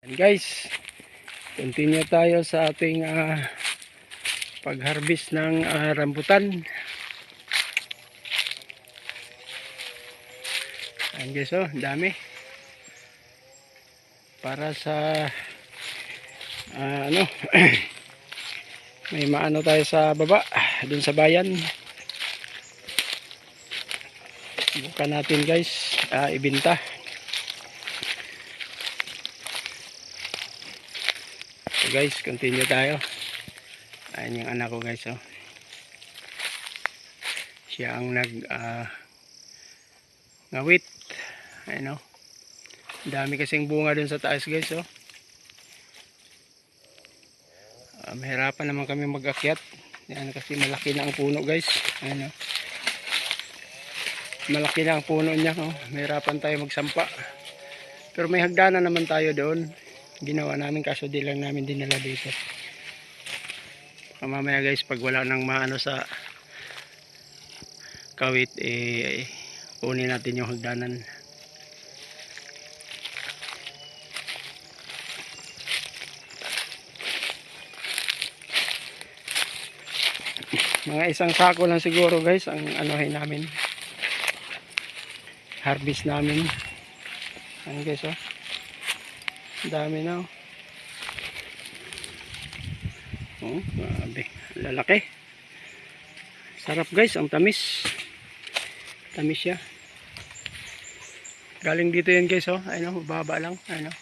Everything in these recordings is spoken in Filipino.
And guys, continue tayo sa ating pag-harvest ng rambutan. Ayan guys, oh, dami. Para sa may maano tayo sa baba, dun sa bayan. Bukan natin guys, ibenta. So guys, continue tayo. Ayan yung anak ko guys, oh. Siya ang ngawit. Ayan, oh. Dami kasing bunga dun sa taas guys, oh. Mahirapan naman kami mag-akyat. Ayan, kasi malaki na ang puno guys. Ayan, oh. Malaki na ang puno niya, oh. Mahirapan tayo magsampa. Pero may hagdanan naman tayo doon. Ginawa namin kaso di lang namin dinala dito. Mamaya guys, pag wala nang maano sa kawit, kunin natin yung hagdanan. Mga isang sako lang siguro guys ang anuhin namin, harvest namin. Ayan guys, oh. Dami na, oh. Oh, grabe, lalaki. Sarap guys, ang tamis. Tamis siya. Galing dito yan guys, oh. Ayun, oh, baba lang. Ayun, oh.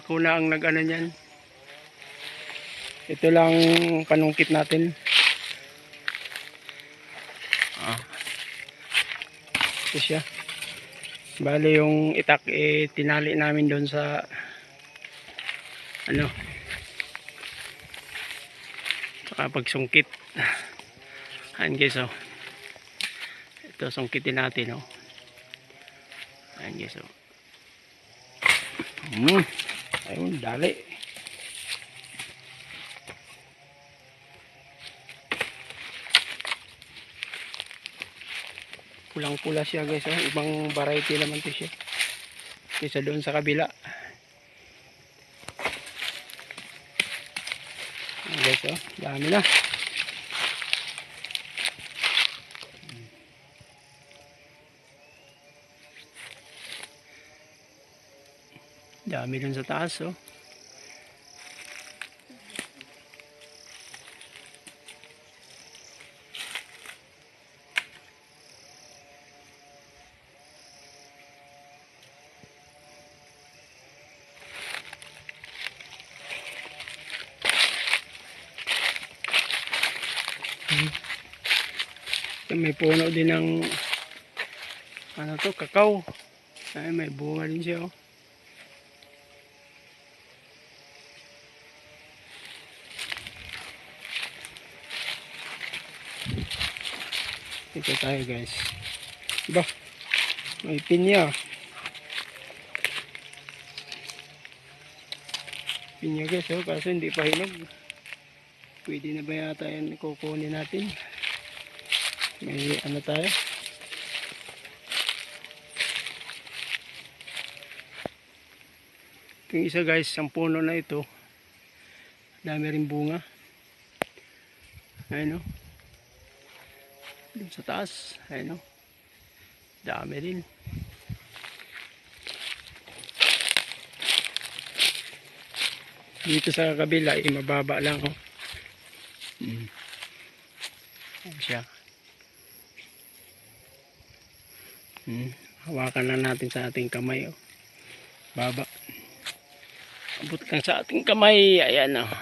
Ako na ang nag-ano niyan. Ito lang panungkit natin. Ito siya. Bali yung itak tinali namin doon sa kapag sungkit. Ayan guys, oh. Ito sungkitin natin, oh. Ayan guys, oh. Ayun, dali. Pulang-pula siya guys, oh. Ibang variety naman to siya kaysa doon sa kabila. Ayan guys, oh. Dami na. Dami dun sa taas, oh. May puno din ng kakao. Ay, may bunga din siya, oh. Ito tayo guys. Ba, may pinya. Pinya guys, oh, kaso hindi pa hinog. Pwede na ba yata yan kukunin natin? May ano tayo? Yung isa guys, ang puno na ito, dami rin bunga. Ayun, oh. Dun sa taas, ayun, oh. Dami rin. Dito sa kabila, mababa lang, oh. Ayan siya. Hawakan lang natin sa ating kamay, oh. Baba. Abot lang sa ating kamay. Ayan, oh.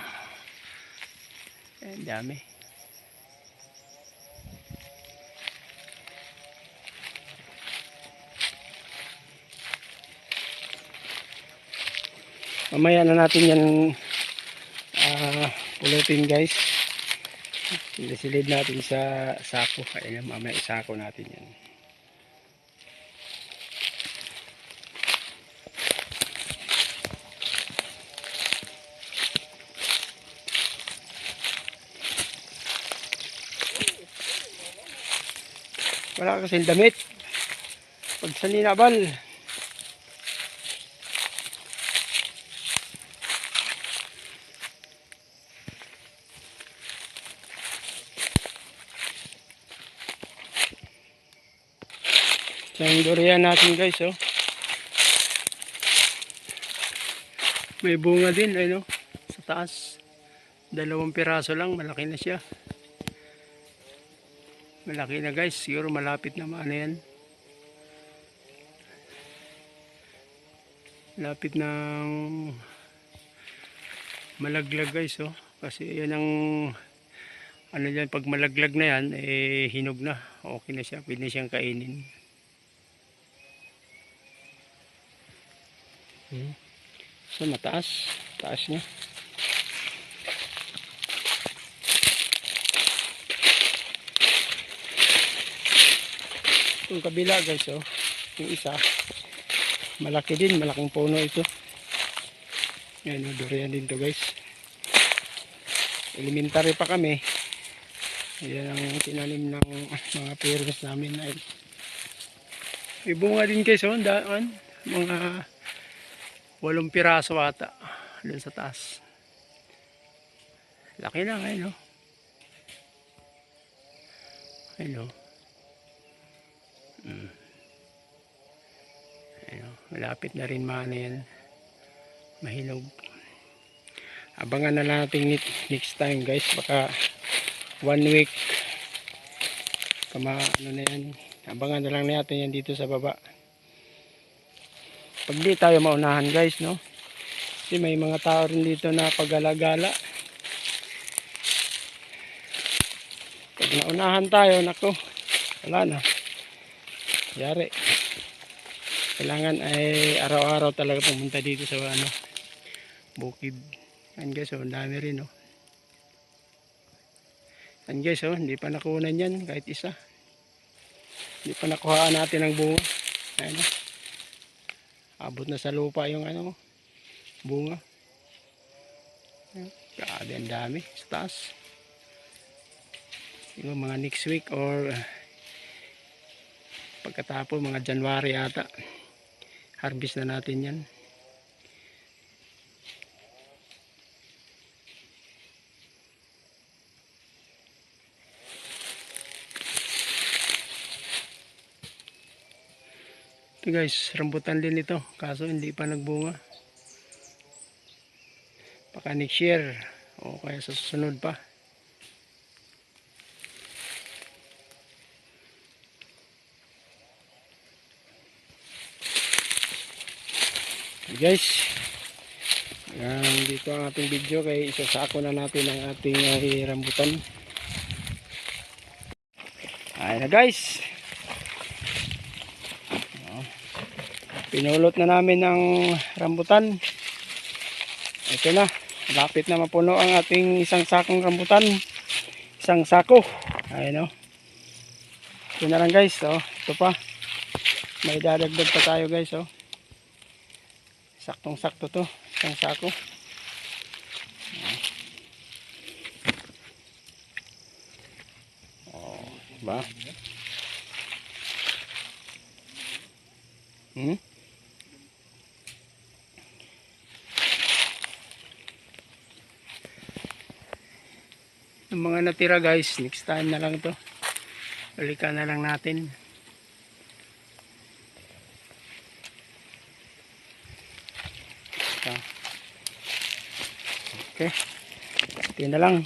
Ayan, dami. Mamaya na natin yan pulutin guys. Silid natin sa sako. Ayan, mamaya isako natin yan. Wala kasing damit pag sa ninabal. Yung durian natin guys, oh. May bunga din, ayun, oh, sa taas. 2 piraso lang, malaki na siya. Malaki na guys, siguro malapit na maano yan. Lapit ng malaglag guys, oh. Kasi yan ang ano dyan, pag malaglag na yan, eh hinog na. Okay na siya, pwede na siyang kainin. So mataas, taas niya. Yung kabila guys, oh, yung isa malaki din, malaking puno ito. Ayan, oh, durian din to guys. Elementary pa kami, yan ang tinanim ng mga parents namin. May bunga din guys, oh, daan, mga 8 piraso ata doon sa taas. Laki na ngayon, oh. Ayun, oh. Ayun, oh. Malapit na rin maano yan, mahinog. Abangan na natin next time guys, baka 1 week kama ano na yan. Abangan na lang natin yan dito sa baba, pag di tayo maunahan guys, no? Kasi may mga tao rin dito na paggalagala. Pag naunahan tayo, nako, wala na, yari. Kailangan ay araw-araw talaga pumunta dito sa ano, bukid. Yan guys, oh, ang dami rin, oh. Yan guys, oh, hindi pa nakunan yan kahit isa. Hindi pa nakuhaan natin ang bunga. Ayan, oh. Abot na sa lupa yung ano, bunga. Grabe, ang dami sa taas. Yung mga next week or pagkatapos mga January ata, harvest na natin yan. Ito guys, rambutan din ito, kaso hindi pa nagbunga. Baka next year o kaya sa susunod pa. Okay guys, dito ang ating video, kay isasako na natin ang ating rambutan. Ayan na guys, pinulot na namin ng rambutan. Ito na, lapit na mapuno ang ating isang sakong rambutan, isang sako. Ayan, oh. Ito na lang guys, oh. Ito pa, may dadagdag pa tayo guys, oh. Saktong sakto to, isang sako. Oh, ba? Yung mga natira guys, next time na lang to, balikan na lang natin. Okay, ito na lang.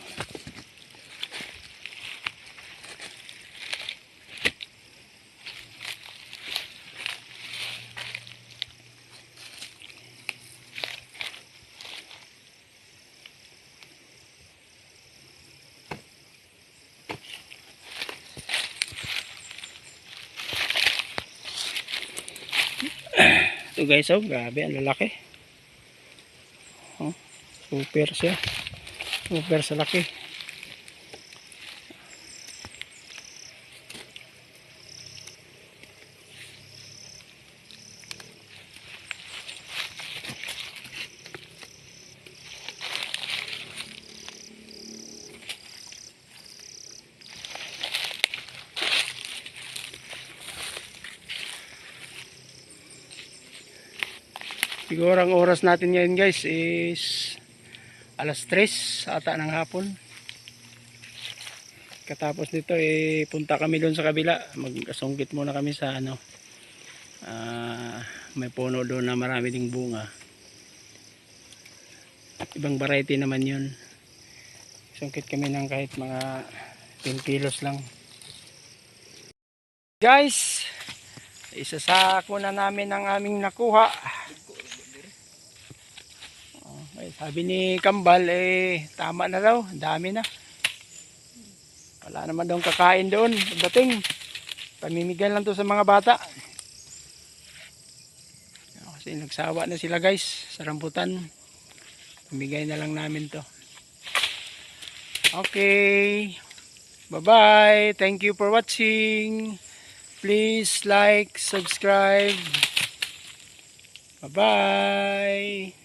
Ito guys, oh, grabe, ang lalaki. Oh, super siya. Super sa laki. Siguro ang oras natin ngayon guys is alas 3 ata ng hapon. Katapos nito punta kami doon sa kabila, magsungkit muna kami sa ano, May puno doon na marami ding bunga. Ibang variety naman yun. Sungkit kami ng kahit mga 10 kilos lang. Guys, isasako na namin ang aming nakuha. Okay, sabi ni Kambal tama na daw, dami na. Wala naman daw kakain doon pagdating. Pamimigay lang to sa mga bata. Kasi nagsawa na sila guys sa rambutan. Pamigay na lang namin to. Okay. Bye-bye. Thank you for watching. Please like, subscribe. Bye-bye.